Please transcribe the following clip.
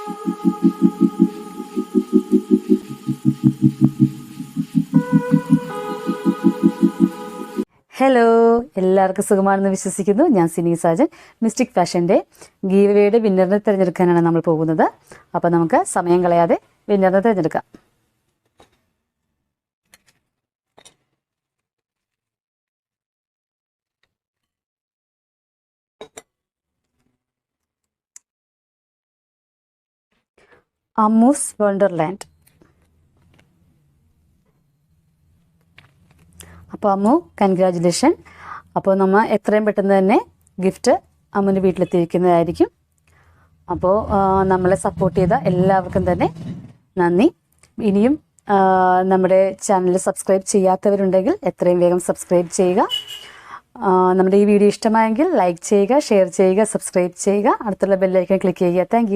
Hello, എല്ലാവർക്കും സുഖമാണെന്ന് വിശ്വസിക്കുന്നു. ഞാൻ സിനി സാജൻ. മിസ്റ്റിക് ഫാഷൻ്റെ ഗീവവേയുടെ വിന്നറിനെ തിരഞ്ഞെടുക്കാനാണ് നമ്മൾ പോകുന്നത്. അപ്പോൾ നമുക്ക് സമയം കളയാതെ വിന്നറിനെ തിരഞ്ഞെടുക്കാം. അമ്മൂസ് വണ്ടർലാൻഡ്. അപ്പോൾ അമ്മു, കൺഗ്രാജുലേഷൻ. അപ്പോൾ നമ്മൾ എത്രയും പെട്ടെന്ന് തന്നെ ഗിഫ്റ്റ് അമ്മുവിൻ്റെ വീട്ടിലെത്തിയിരിക്കുന്നതായിരിക്കും. അപ്പോൾ നമ്മളെ സപ്പോർട്ട് ചെയ്ത എല്ലാവർക്കും തന്നെ നന്ദി. ഇനിയും നമ്മുടെ ചാനൽ സബ്സ്ക്രൈബ് ചെയ്യാത്തവരുണ്ടെങ്കിൽ എത്രയും വേഗം സബ്സ്ക്രൈബ് ചെയ്യുക. നമ്മുടെ ഈ വീഡിയോ ഇഷ്ടമായെങ്കിൽ ലൈക്ക് ചെയ്യുക, ഷെയർ ചെയ്യുക, സബ്സ്ക്രൈബ് ചെയ്യുക. അടുത്തുള്ള ബെല്ലൈക്കൺ ക്ലിക്ക് ചെയ്യുക. താങ്ക്